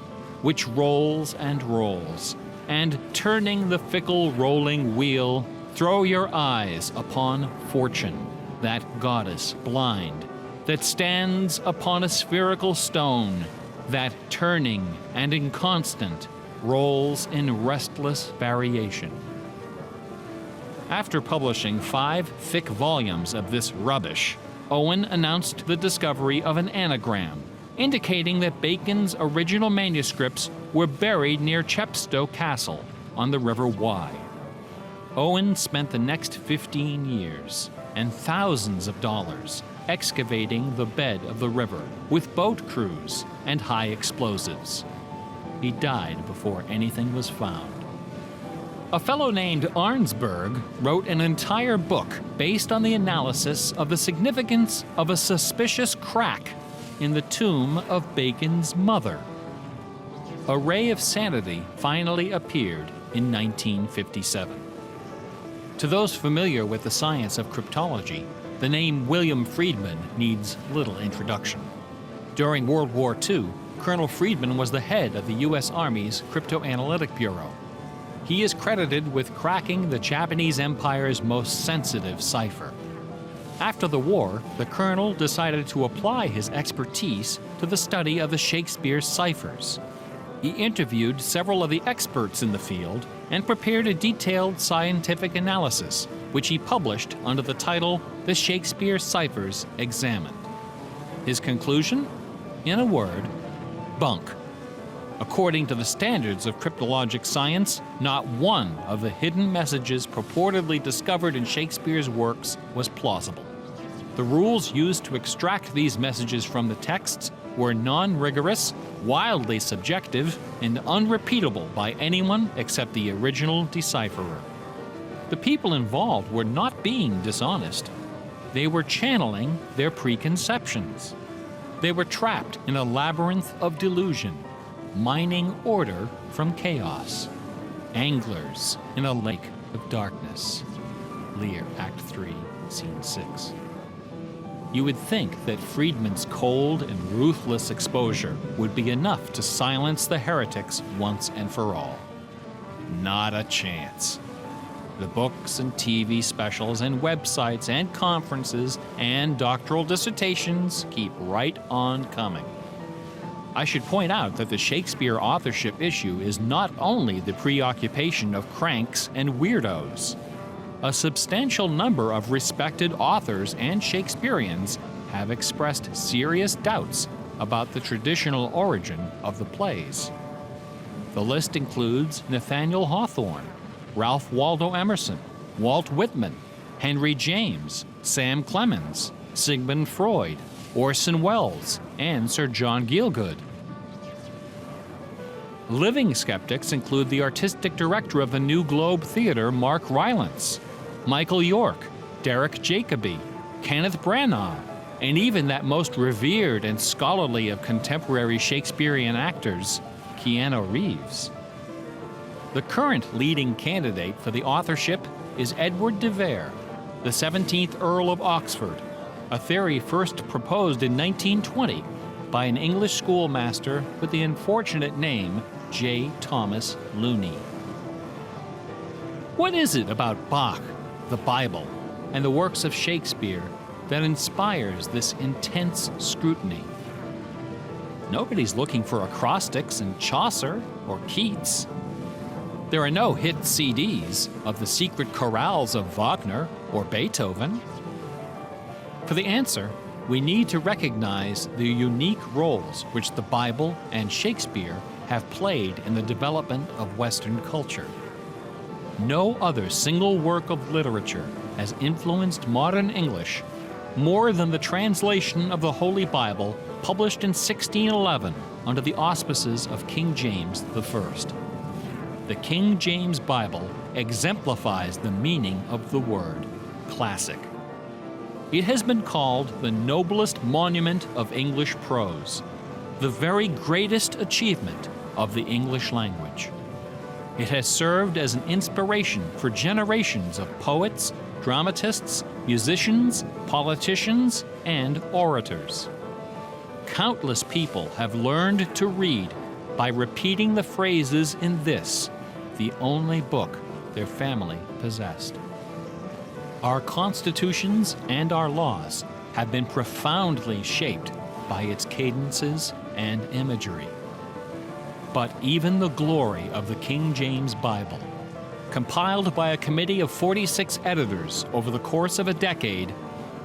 which rolls and rolls, and turning the fickle rolling wheel, throw your eyes upon Fortune, that goddess blind, that stands upon a spherical stone, that turning and inconstant rolls in restless variation. After publishing 5 thick volumes of this rubbish, Owen announced the discovery of an anagram, indicating that Bacon's original manuscripts were buried near Chepstow Castle on the River Wye. Owen spent the next 15 years and thousands of dollars excavating the bed of the river with boat crews and high explosives. He died before anything was found. A fellow named Arnsberg wrote an entire book based on the analysis of the significance of a suspicious crack in the tomb of Bacon's mother. A Ray of Sanity finally appeared in 1957. To those familiar with the science of cryptology, the name William Friedman needs little introduction. During World War II, Colonel Friedman was the head of the U.S. Army's Cryptoanalytic Bureau. He is credited with cracking the Japanese Empire's most sensitive cipher. After the war, the colonel decided to apply his expertise to the study of the Shakespeare ciphers. He interviewed several of the experts in the field and prepared a detailed scientific analysis, which he published under the title The Shakespeare Ciphers Examined. His conclusion? In a word, bunk. According to the standards of cryptologic science, not one of the hidden messages purportedly discovered in Shakespeare's works was plausible. The rules used to extract these messages from the texts were non-rigorous, wildly subjective, and unrepeatable by anyone except the original decipherer. The people involved were not being dishonest. They were channeling their preconceptions. They were trapped in a labyrinth of delusion, mining order from chaos. Anglers in a lake of darkness. Lear, Act 3, Scene 6. You would think that Friedman's cold and ruthless exposure would be enough to silence the heretics once and for all. Not a chance. The books and TV specials and websites and conferences and doctoral dissertations keep right on coming. I should point out that the Shakespeare authorship issue is not only the preoccupation of cranks and weirdos. A substantial number of respected authors and Shakespeareans have expressed serious doubts about the traditional origin of the plays. The list includes Nathaniel Hawthorne, Ralph Waldo Emerson, Walt Whitman, Henry James, Sam Clemens, Sigmund Freud, Orson Welles, and Sir John Gielgud. Living skeptics include the artistic director of the New Globe Theatre, Mark Rylance, Michael York, Derek Jacobi, Kenneth Branagh, and even that most revered and scholarly of contemporary Shakespearean actors, Keanu Reeves. The current leading candidate for the authorship is Edward de Vere, the 17th Earl of Oxford, a theory first proposed in 1920 by an English schoolmaster with the unfortunate name J. Thomas Looney. What is it about Bach, the Bible, and the works of Shakespeare that inspires this intense scrutiny? Nobody's looking for acrostics in Chaucer or Keats. There are no hit CDs of the secret chorales of Wagner or Beethoven. For the answer, we need to recognize the unique roles which the Bible and Shakespeare have played in the development of Western culture. No other single work of literature has influenced modern English more than the translation of the Holy Bible published in 1611 under the auspices of King James I. The King James Bible exemplifies the meaning of the word classic. It has been called the noblest monument of English prose, the very greatest achievement of the English language. It has served as an inspiration for generations of poets, dramatists, musicians, politicians, and orators. Countless people have learned to read by repeating the phrases in this, the only book their family possessed. Our constitutions and our laws have been profoundly shaped by its cadences and imagery. But even the glory of the King James Bible, compiled by a committee of 46 editors over the course of a decade,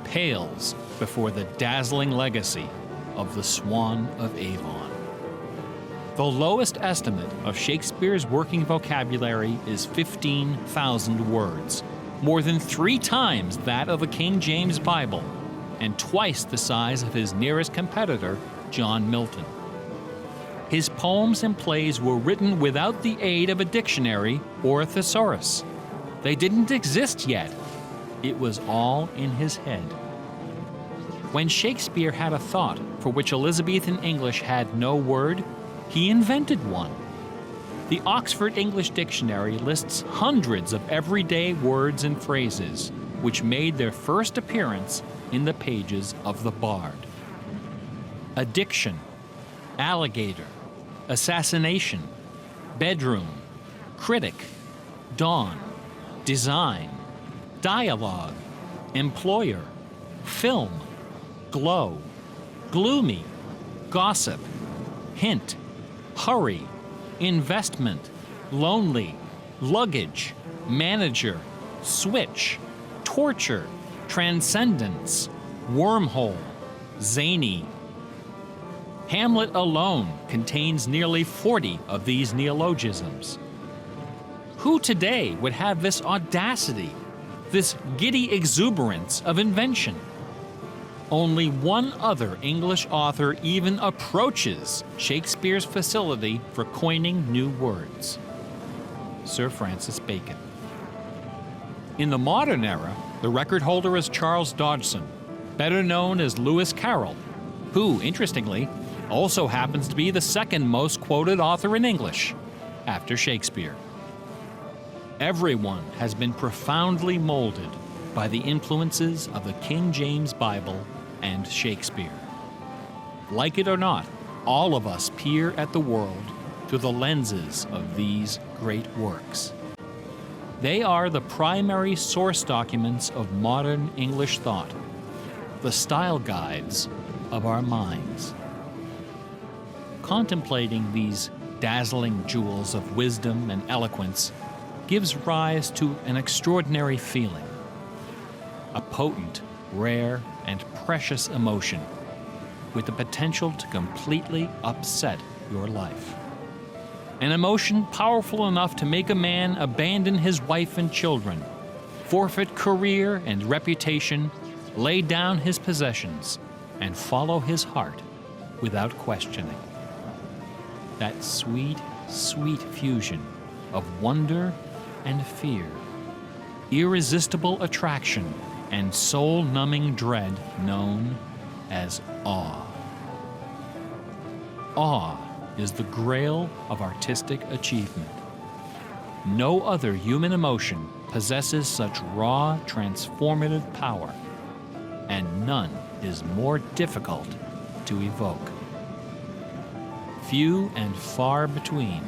pales before the dazzling legacy of the Swan of Avon. The lowest estimate of Shakespeare's working vocabulary is 15,000 words, more than 3 times that of the King James Bible, and twice the size of his nearest competitor, John Milton. His poems and plays were written without the aid of a dictionary or a thesaurus. They didn't exist yet. It was all in his head. When Shakespeare had a thought for which Elizabethan English had no word, he invented one. The Oxford English Dictionary lists hundreds of everyday words and phrases which made their first appearance in the pages of the Bard. Addiction, alligator, assassination, bedroom, critic, dawn, design, dialogue, employer, film, glow, gloomy, gossip, hint, hurry, investment, lonely, luggage, manager, switch, torture, transcendence, wormhole, zany. Hamlet alone contains nearly 40 of these neologisms. Who today would have this audacity, this giddy exuberance of invention? Only one other English author even approaches Shakespeare's facility for coining new words: Sir Francis Bacon. In the modern era, the record holder is Charles Dodgson, better known as Lewis Carroll, who, interestingly, also happens to be the second most quoted author in English, after Shakespeare. Everyone has been profoundly molded by the influences of the King James Bible and Shakespeare. Like it or not, all of us peer at the world through the lenses of these great works. They are the primary source documents of modern English thought, the style guides of our minds. Contemplating these dazzling jewels of wisdom and eloquence gives rise to an extraordinary feeling, a potent, rare, and precious emotion with the potential to completely upset your life. An emotion powerful enough to make a man abandon his wife and children, forfeit career and reputation, lay down his possessions, and follow his heart without questioning. That sweet, sweet fusion of wonder and fear, irresistible attraction, and soul-numbing dread known as awe. Awe is the grail of artistic achievement. No other human emotion possesses such raw, transformative power, and none is more difficult to evoke. Few and far between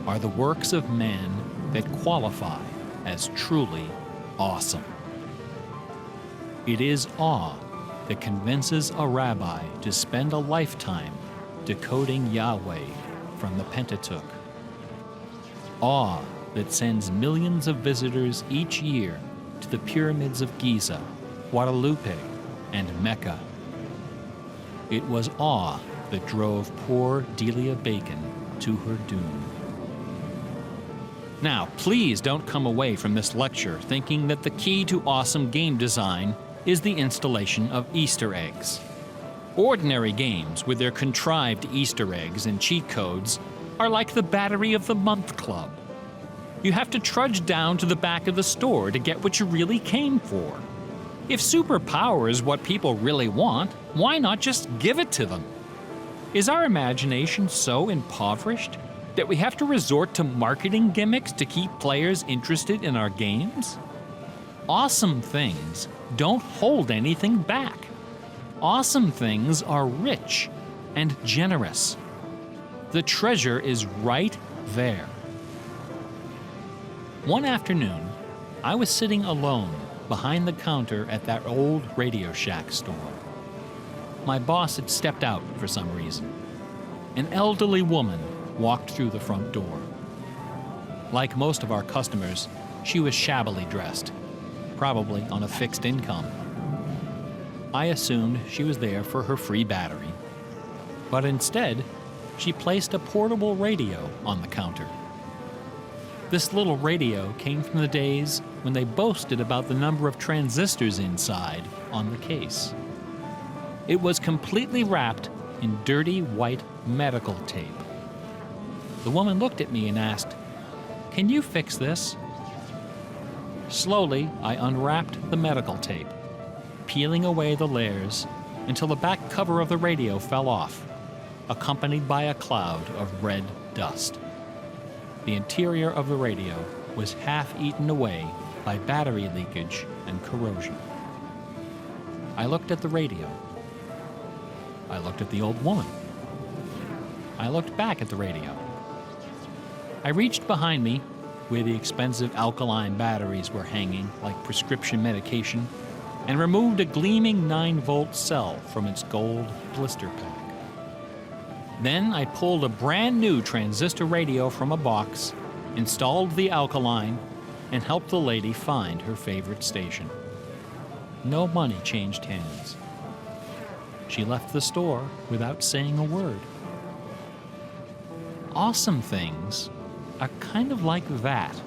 are the works of man that qualify as truly awesome. It is awe that convinces a rabbi to spend a lifetime decoding Yahweh from the Pentateuch. Awe that sends millions of visitors each year to the pyramids of Giza, Guadalupe, and Mecca. It was awe that drove poor Delia Bacon to her doom. Now, please don't come away from this lecture thinking that the key to awesome game design is the installation of Easter eggs. Ordinary games with their contrived Easter eggs and cheat codes are like the Battery of the Month Club. You have to trudge down to the back of the store to get what you really came for. If superpower is what people really want, why not just give it to them? Is our imagination so impoverished that we have to resort to marketing gimmicks to keep players interested in our games? Awesome things don't hold anything back. Awesome things are rich and generous. The treasure is right there. One afternoon, I was sitting alone behind the counter at that old Radio Shack store. My boss had stepped out for some reason. An elderly woman walked through the front door. Like most of our customers, she was shabbily dressed, probably on a fixed income. I assumed she was there for her free battery, but instead, she placed a portable radio on the counter. This little radio came from the days when they boasted about the number of transistors inside on the case. It was completely wrapped in dirty white medical tape. The woman looked at me and asked, "Can you fix this?" Slowly, I unwrapped the medical tape, peeling away the layers until the back cover of the radio fell off, accompanied by a cloud of red dust. The interior of the radio was half eaten away by battery leakage and corrosion. I looked at the radio. I looked at the old woman. I looked back at the radio. I reached behind me, where the expensive alkaline batteries were hanging like prescription medication, and removed a gleaming 9-volt cell from its gold blister pack. Then I pulled a brand new transistor radio from a box, installed the alkaline, and helped the lady find her favorite station. No money changed hands. She left the store without saying a word. Awesome things are kind of like that.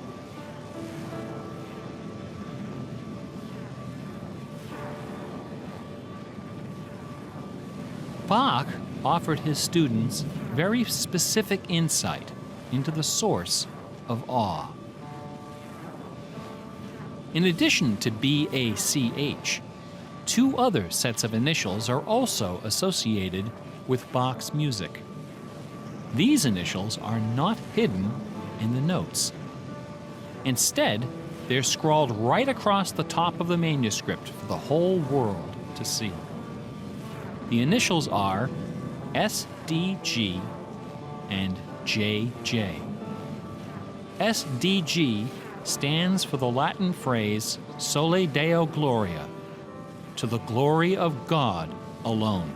Bach offered his students very specific insight into the source of awe. In addition to BACH, 2 other sets of initials are also associated with Bach's music. These initials are not hidden in the notes. Instead, they're scrawled right across the top of the manuscript for the whole world to see. The initials are SDG and JJ. SDG stands for the Latin phrase Sole Deo Gloria, to the glory of God alone.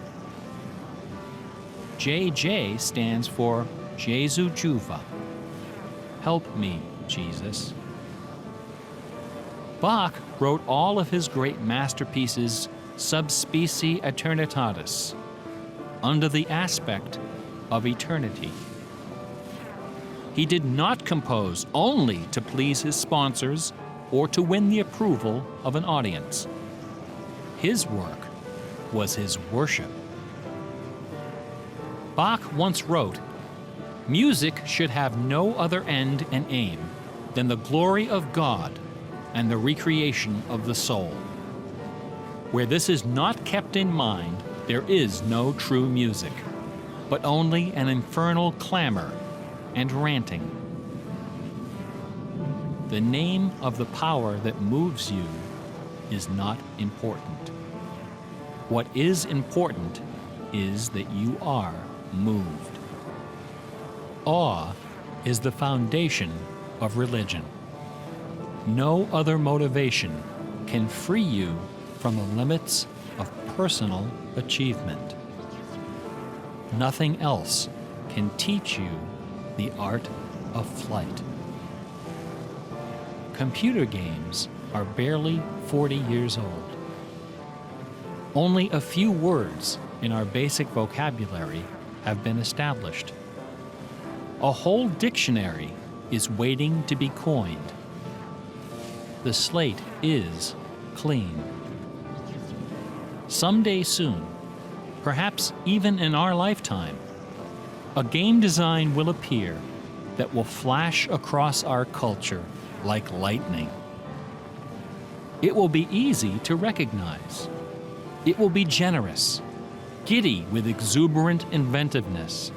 JJ stands for Jesu Juva, help me, Jesus. Bach wrote all of his great masterpieces sub specie aeternitatis, under the aspect of eternity. He did not compose only to please his sponsors or to win the approval of an audience. His work was his worship. Bach once wrote, "Music should have no other end and aim than the glory of God and the recreation of the soul. Where this is not kept in mind, there is no true music, but only an infernal clamor and ranting." The name of the power that moves you is not important. What is important is that you are moved. Awe is the foundation of religion. No other motivation can free you from the limits of personal achievement. Nothing else can teach you the art of flight. Computer games are barely 40 years old. Only a few words in our basic vocabulary have been established. A whole dictionary is waiting to be coined. The slate is clean. Someday soon, perhaps even in our lifetime, a game design will appear that will flash across our culture like lightning. It will be easy to recognize. It will be generous, giddy with exuberant inventiveness.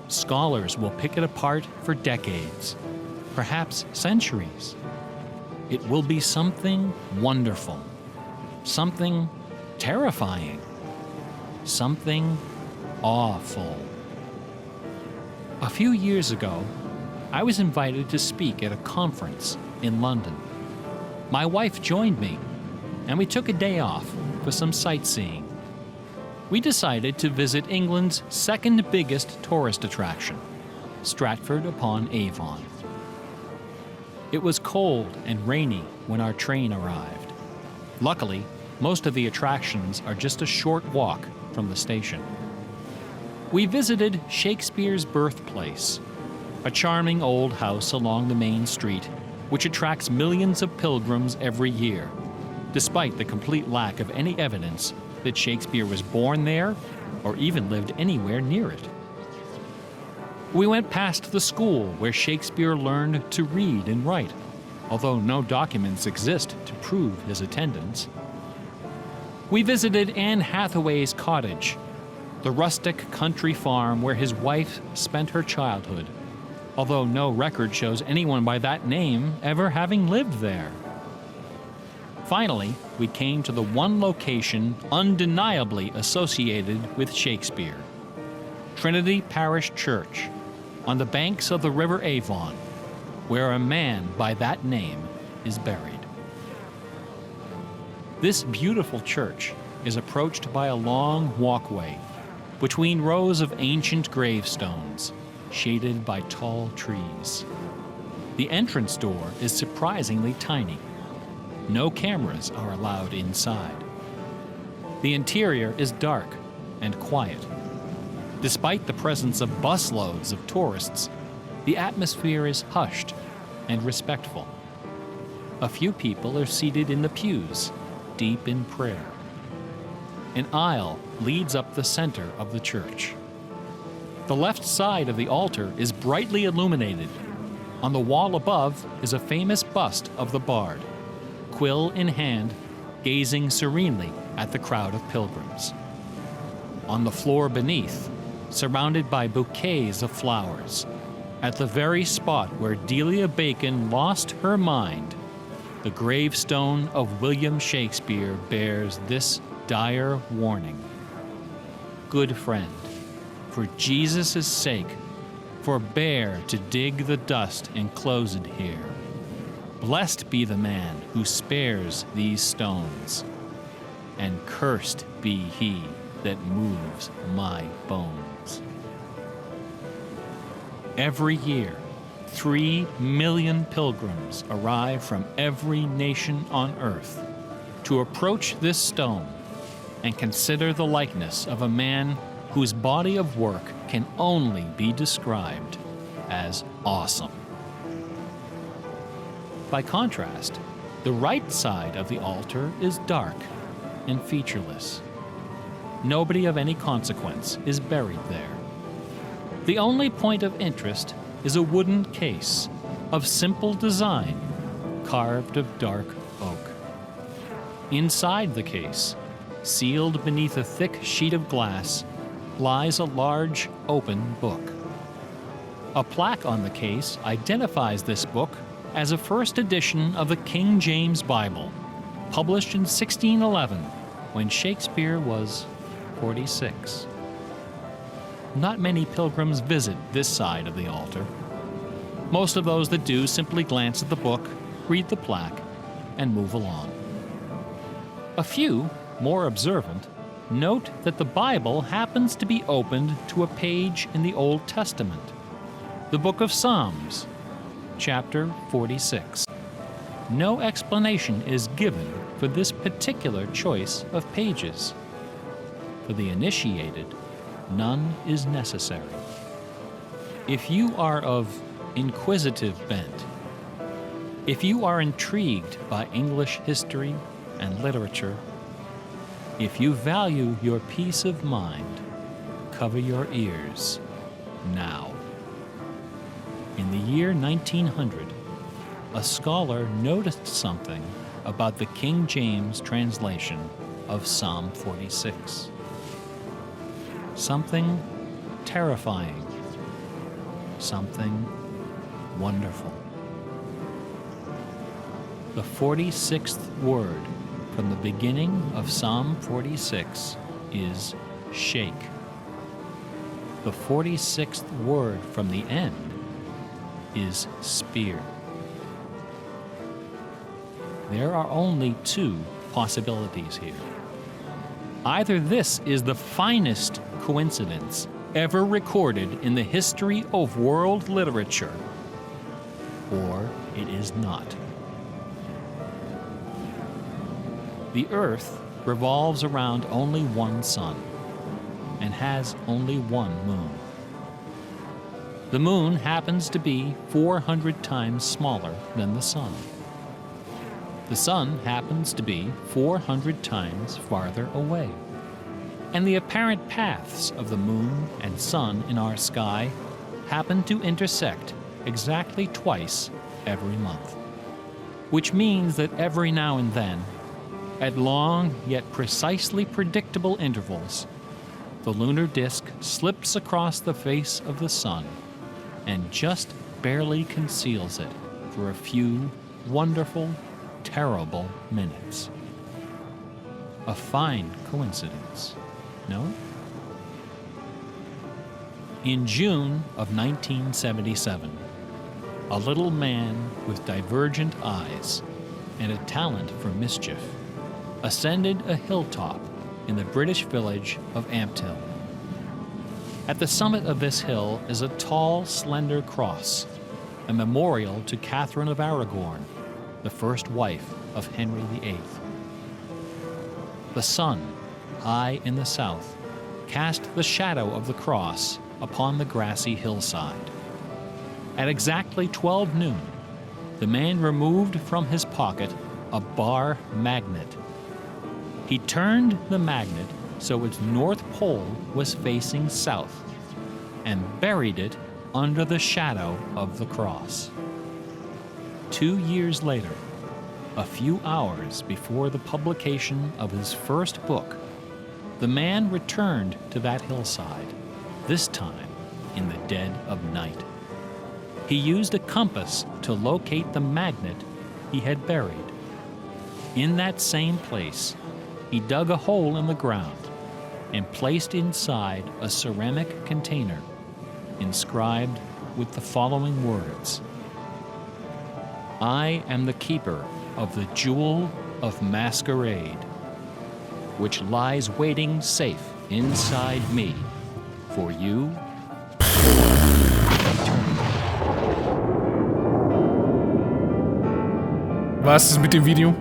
Scholars will pick it apart for decades, perhaps centuries. It will be something wonderful, something terrifying, something awful. A few years ago, I was invited to speak at a conference in London. My wife joined me, and we took a day off for some sightseeing. We decided to visit England's second biggest tourist attraction, Stratford-upon-Avon. It was cold and rainy when our train arrived. Luckily, most of the attractions are just a short walk from the station. We visited Shakespeare's birthplace, a charming old house along the main street, which attracts millions of pilgrims every year, despite the complete lack of any evidence that Shakespeare was born there or even lived anywhere near it. We went past the school where Shakespeare learned to read and write, although no documents exist to prove his attendance. We visited Anne Hathaway's cottage, the rustic country farm where his wife spent her childhood, although no record shows anyone by that name ever having lived there. Finally, we came to the one location undeniably associated with Shakespeare, Trinity Parish Church, on the banks of the River Avon, where a man by that name is buried. This beautiful church is approached by a long walkway between rows of ancient gravestones, shaded by tall trees. The entrance door is surprisingly tiny. No cameras are allowed inside. The interior is dark and quiet. Despite the presence of busloads of tourists, the atmosphere is hushed and respectful. A few people are seated in the pews, deep in prayer. An aisle leads up the center of the church. The left side of the altar is brightly illuminated. On the wall above is a famous bust of the bard, quill in hand, gazing serenely at the crowd of pilgrims. On the floor beneath, surrounded by bouquets of flowers, at the very spot where Delia Bacon lost her mind, the gravestone of William Shakespeare bears this dire warning. Good friend, for Jesus' sake, forbear to dig the dust enclosed here. Blessed be the man who spares these stones, and cursed be he that moves my bones. Every year, 3 million pilgrims arrive from every nation on earth to approach this stone and consider the likeness of a man whose body of work can only be described as awesome. By contrast, the right side of the altar is dark and featureless. Nobody of any consequence is buried there. The only point of interest is a wooden case of simple design, carved of dark oak. Inside the case, sealed beneath a thick sheet of glass, lies a large, open book. A plaque on the case identifies this book as a first edition of the King James Bible, published in 1611, when Shakespeare was 46. Not many pilgrims visit this side of the altar. Most of those that do simply glance at the book, read the plaque, and move along. A few, more observant, note that the Bible happens to be opened to a page in the Old Testament, the book of Psalms, chapter 46. No explanation is given for this particular choice of pages. For the initiated, none is necessary. If you are of inquisitive bent, if you are intrigued by English history and literature, if you value your peace of mind, cover your ears now. In the year 1900, a scholar noticed something about the King James translation of Psalm 46. Something terrifying, something wonderful. The 46th word from the beginning of Psalm 46 is shake. The 46th word from the end is spear. There are only two possibilities here. Either this is the finest coincidence ever recorded in the history of world literature, or it is not. The Earth revolves around only one sun and has only one moon. The moon happens to be 400 times smaller than the sun. The sun happens to be 400 times farther away. And the apparent paths of the moon and sun in our sky happen to intersect exactly twice every month. Which means that every now and then, at long yet precisely predictable intervals, the lunar disk slips across the face of the sun and just barely conceals it for a few wonderful, terrible minutes. A fine coincidence, no? In June of 1977, a little man with divergent eyes and a talent for mischief ascended a hilltop in the British village of Ampthill. At the summit of this hill is a tall, slender cross, a memorial to Catherine of Aragon, the first wife of Henry VIII. The sun, high in the south, cast the shadow of the cross upon the grassy hillside. At exactly 12 noon, the man removed from his pocket a bar magnet. He turned the magnet so its north pole was facing south and buried it under the shadow of the cross. 2 years later, a few hours before the publication of his first book, the man returned to that hillside, this time in the dead of night. He used a compass to locate the magnet he had buried. In that same place, he dug a hole in the ground and placed inside a ceramic container inscribed with the following words: "I am the keeper of the jewel of masquerade, which lies waiting safe inside me for you." Was ist mit dem Video?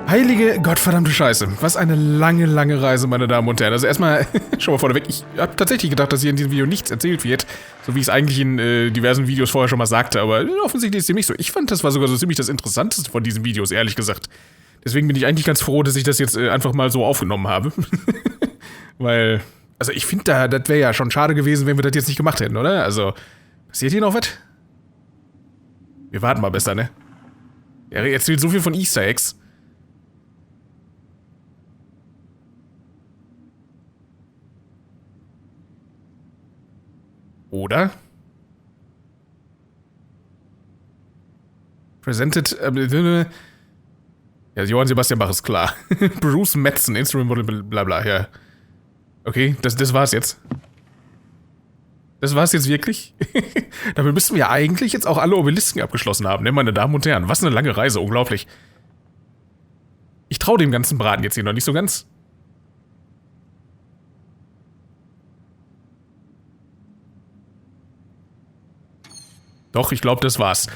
Heilige Gottverdammte Scheiße. Was eine lange, lange Reise, meine Damen und Herren. Also erstmal, schon mal vorneweg, ich habe tatsächlich gedacht, dass hier in diesem Video nichts erzählt wird. So wie ich es eigentlich in diversen Videos vorher schon mal sagte. Aber offensichtlich ist dem nicht so. Ich fand, das war sogar so ziemlich das Interessanteste von diesen Videos, ehrlich gesagt. Deswegen bin ich eigentlich ganz froh, dass ich das jetzt einfach mal so aufgenommen habe. Weil, also ich finde, das wäre ja schon schade gewesen, wenn wir das jetzt nicht gemacht hätten, oder? Also, passiert hier noch was? Wir warten mal besser, ne? Er erzählt so viel von Easter Eggs. Oder? Presented, ja, Johann Sebastian Bach ist klar. Bruce Madsen, Instrument, blablabla, ja. Okay, das war's jetzt. Das war's jetzt wirklich? Damit müssten wir ja eigentlich jetzt auch alle Obelisken abgeschlossen haben, ne, meine Damen und Herren. Was eine lange Reise, unglaublich. Ich traue dem ganzen Braten jetzt hier noch nicht so ganz. Doch, ich glaube, das war's.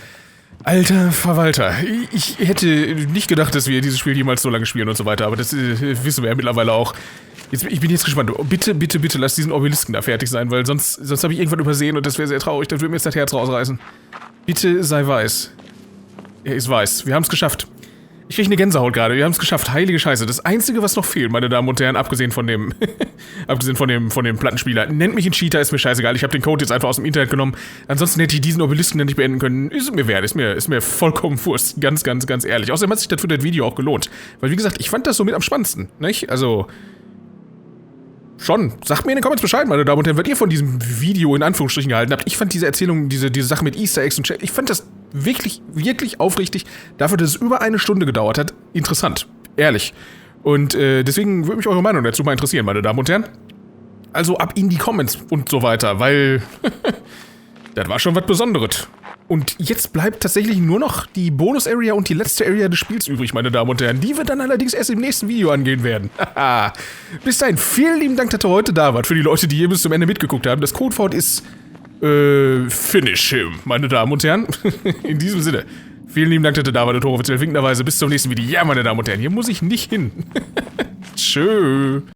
Alter Verwalter, ich hätte nicht gedacht, dass wir dieses Spiel jemals so lange spielen und so weiter, aber das wissen wir ja mittlerweile auch. Ich bin jetzt gespannt. Bitte, bitte, bitte lass diesen Obelisken da fertig sein, weil sonst habe ich irgendwas übersehen und das wäre sehr traurig. Dann würde mir jetzt das Herz rausreißen. Bitte sei weiß. Er ist weiß. Wir haben es geschafft. Ich kriege eine Gänsehaut gerade. Wir haben es geschafft. Heilige Scheiße. Das Einzige, was noch fehlt, meine Damen und Herren, abgesehen von dem Plattenspieler. Nennt mich ein Cheater, ist mir scheißegal. Ich habe den Code jetzt einfach aus dem Internet genommen. Ansonsten hätte ich diesen Obelisken dann nicht beenden können. Ist mir wert. Ist mir vollkommen Wurst. Ganz ehrlich. Außerdem hat sich das für das Video auch gelohnt. Weil, wie gesagt, ich fand das so mit am spannendsten. Nicht? Also... Schon. Sagt mir in den Comments Bescheid, meine Damen und Herren, was ihr von diesem Video in Anführungsstrichen gehalten habt. Ich fand diese Erzählung, diese Sache mit Easter Eggs und Chat, ich fand das wirklich aufrichtig, dafür, dass es über eine Stunde gedauert hat, interessant. Ehrlich. Und deswegen würde mich eure Meinung dazu mal interessieren, meine Damen und Herren. Also ab in die Comments und so weiter, weil das war schon was Besonderes. Und jetzt bleibt tatsächlich nur noch die Bonus-Area und die letzte Area des Spiels übrig, meine Damen und Herren, die wir dann allerdings erst im nächsten Video angehen werden. Bis dahin, vielen lieben Dank, dass ihr heute da wart. Für die Leute, die hier bis zum Ende mitgeguckt haben. Das Codewort ist Finish him, meine Damen und Herren. In diesem Sinne, vielen lieben Dank, dass ihr da wart und hochoffiziell winkenderweise bis zum nächsten Video. Ja, meine Damen und Herren, hier muss ich nicht hin. Tschö.